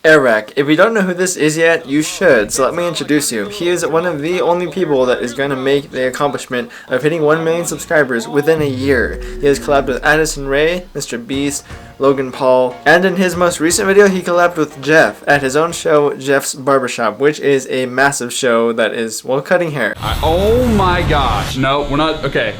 Airrack. If you don't know who this is yet, you should, so let me introduce you. He is one of the only people that is going to make the accomplishment of hitting 1 million subscribers within a year. He has collabed with Addison Rae, MrBeast, Logan Paul, and in his most recent video he collabed with Jeff at his own show, Jeff's Barbershop, which is a massive show that is, well, cutting hair. Oh my gosh. No, we're not, okay.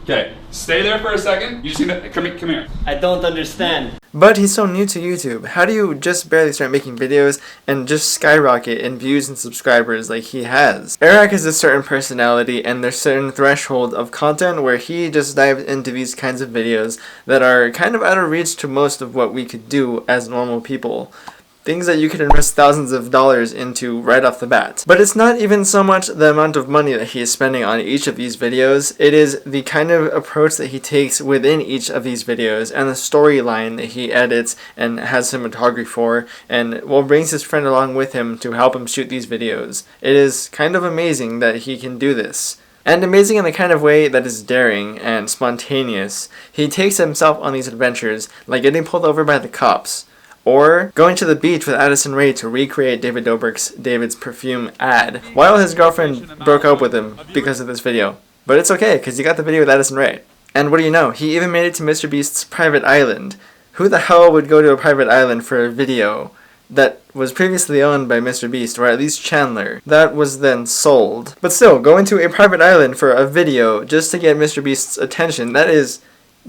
Okay, stay there for a second. You just need to, come here. I don't understand. But he's so new to YouTube. How do you just barely start making videos and just skyrocket in views and subscribers like he has? Airrack has a certain personality and there's a certain threshold of content where he just dives into these kinds of videos that are kind of out of reach to most of what we could do as normal people. Things that you could invest thousands of dollars into right off the bat. But it's not even so much the amount of money that he is spending on each of these videos, it is the kind of approach that he takes within each of these videos and the storyline that he edits and has cinematography for and, well, brings his friend along with him to help him shoot these videos. It is kind of amazing that he can do this. And amazing in the kind of way that is daring and spontaneous. He takes himself on these adventures, like getting pulled over by the cops, or going to the beach with Addison Rae to recreate David's Perfume ad, while his girlfriend broke up with him because of this video. But it's okay, because he got the video with Addison Rae. And what do you know, he even made it to MrBeast's private island. Who the hell would go to a private island for a video that was previously owned by MrBeast, or at least Chandler, that was then sold? But still, going to a private island for a video just to get MrBeast's attention, that is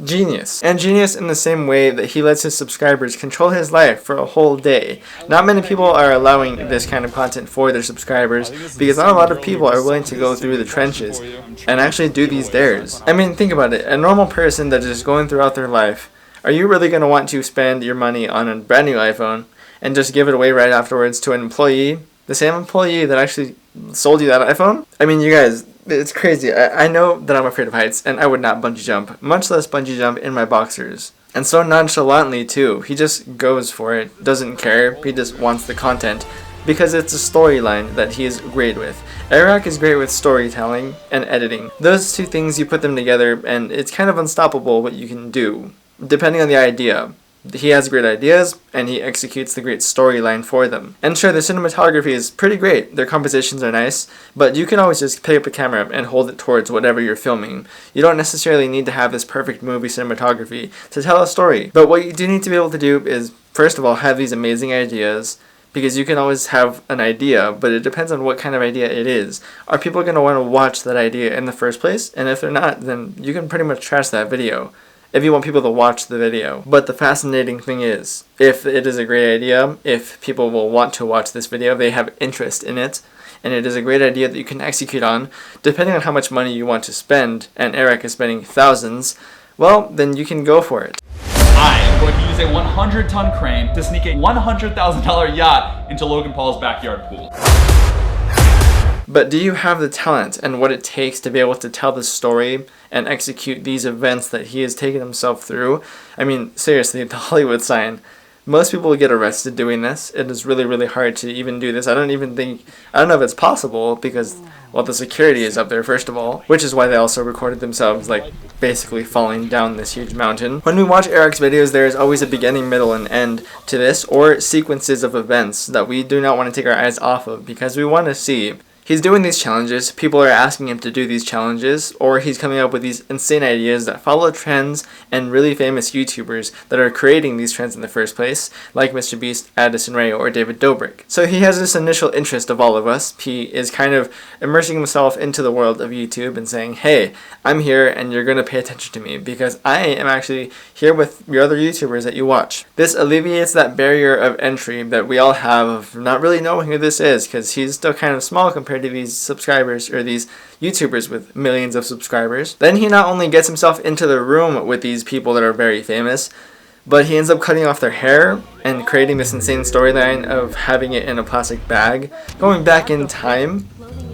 genius. And genius in the same way that he lets his subscribers control his life for a whole day. Not many people are allowing this kind of content for their subscribers because not a lot of people are willing to go through the trenches and actually do these dares. I mean, think about it. A normal person that is just going throughout their life, are you really going to want to spend your money on a brand new iPhone and just give it away right afterwards to an employee? The same employee that actually sold you that iPhone? I mean, you guys, it's crazy. I know that I'm afraid of heights, and I would not bungee jump, much less bungee jump in my boxers. And so nonchalantly, too. He just goes for it, doesn't care, he just wants the content, because it's a storyline that he is great with. Airrack is great with storytelling and editing. Those two things, you put them together, and it's kind of unstoppable what you can do, depending on the idea. He has great ideas, and he executes the great storyline for them. And sure, the cinematography is pretty great, their compositions are nice, but you can always just pick up a camera and hold it towards whatever you're filming. You don't necessarily need to have this perfect movie cinematography to tell a story. But what you do need to be able to do is, first of all, have these amazing ideas, because you can always have an idea, but it depends on what kind of idea it is. Are people going to want to watch that idea in the first place? And if they're not, then you can pretty much trash that video if you want people to watch the video. But the fascinating thing is, if it is a great idea, if people will want to watch this video, they have interest in it, and it is a great idea that you can execute on, depending on how much money you want to spend, and Airrack is spending thousands, well, then you can go for it. I am going to use a 100-ton crane to sneak a $100,000 yacht into Logan Paul's backyard pool. But do you have the talent and what it takes to be able to tell the story and execute these events that he has taken himself through? I mean, seriously, the Hollywood sign. Most people get arrested doing this. It is really, really hard to even do this. I don't know if it's possible because, well, the security is up there, first of all, which is why they also recorded themselves, like, basically falling down this huge mountain. When we watch Airrack's videos, there is always a beginning, middle, and end to this, or sequences of events that we do not want to take our eyes off of because we want to see. He's doing these challenges, people are asking him to do these challenges, or he's coming up with these insane ideas that follow trends and really famous YouTubers that are creating these trends in the first place, like MrBeast, Addison Rae, or Dobrik. So he has this initial interest of all of us. He is kind of immersing himself into the world of YouTube and saying, hey, I'm here and you're going to pay attention to me because I am actually here with your other YouTubers that you watch. This alleviates that barrier of entry that we all have of not really knowing who this is because he's still kind of small compared to these subscribers or these YouTubers with millions of subscribers. Then he not only gets himself into the room with these people that are very famous, but he ends up cutting off their hair and creating this insane storyline of having it in a plastic bag, going back in time,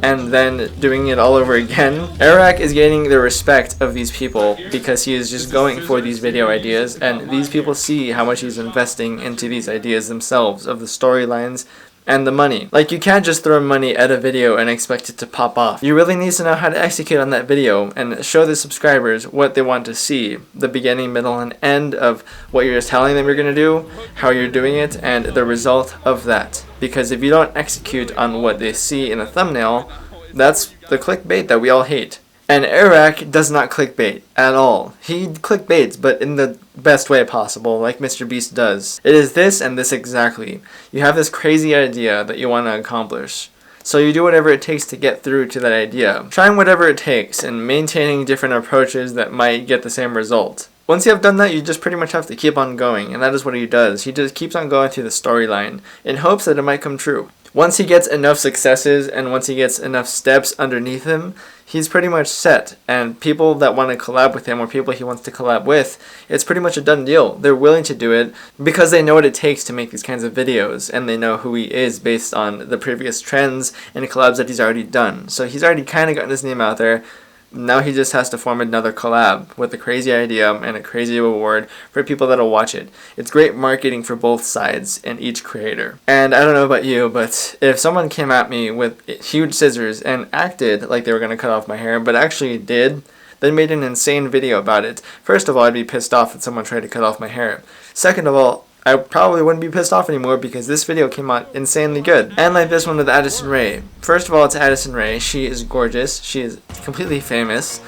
and then doing it all over again. Airrack is gaining the respect of these people because he is just going for these video ideas, and these people see how much he's investing into these ideas themselves, of the storylines and the money. Like, you can't just throw money at a video and expect it to pop off. You really need to know how to execute on that video and show the subscribers what they want to see. The beginning, middle, and end of what you're just telling them you're going to do, how you're doing it, and the result of that. Because if you don't execute on what they see in a thumbnail, that's the clickbait that we all hate. And Airrack does not clickbait at all. He clickbaits, but in the best way possible, like MrBeast does. It is this and this exactly. You have this crazy idea that you want to accomplish. So you do whatever it takes to get through to that idea. Trying whatever it takes and maintaining different approaches that might get the same result. Once you have done that, you just pretty much have to keep on going, and that is what he does. He just keeps on going through the storyline in hopes that it might come true. Once he gets enough successes and once he gets enough steps underneath him, he's pretty much set, and people that want to collab with him or people he wants to collab with, it's pretty much a done deal. They're willing to do it because they know what it takes to make these kinds of videos, and they know who he is based on the previous trends and collabs that he's already done. So he's already kind of gotten his name out there. Now he just has to form another collab with a crazy idea and a crazy reward for people that'll watch it. It's great marketing for both sides and each creator. And I don't know about you, but if someone came at me with huge scissors and acted like they were going to cut off my hair, but actually did, then made an insane video about it, first of all, I'd be pissed off that someone tried to cut off my hair. Second of all, I probably wouldn't be pissed off anymore because this video came out insanely good. And like this one with Addison Rae. First of all, it's Addison Rae. She is gorgeous. She is completely famous.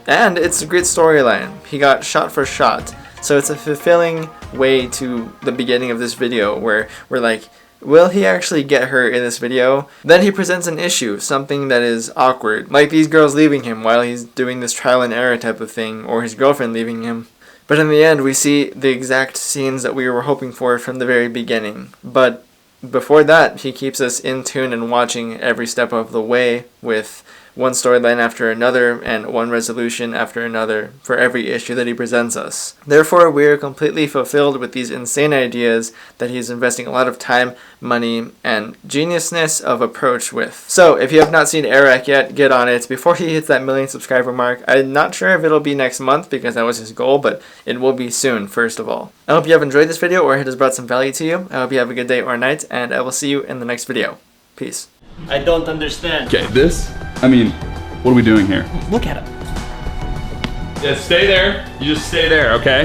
And it's a great storyline. He got shot for shot. So it's a fulfilling way to the beginning of this video where we're like, will he actually get her in this video? Then he presents an issue, something that is awkward. Like these girls leaving him while he's doing this trial and error type of thing, or his girlfriend leaving him. But in the end, we see the exact scenes that we were hoping for from the very beginning. But before that, he keeps us in tune and watching every step of the way with one storyline after another and one resolution after another for every issue that he presents us. Therefore, we are completely fulfilled with these insane ideas that he's investing a lot of time, money, and geniusness of approach with. So, if you have not seen Airrack yet, get on it before he hits that 1 million subscriber mark. I'm not sure if it'll be next month because that was his goal, but it will be soon, first of all. I hope you have enjoyed this video or it has brought some value to you. I hope you have a good day or night, and I will see you in the next video. Peace. I don't understand. Okay, this, I mean, what are we doing here? Look at him. Yeah, stay there. You just stay there, okay?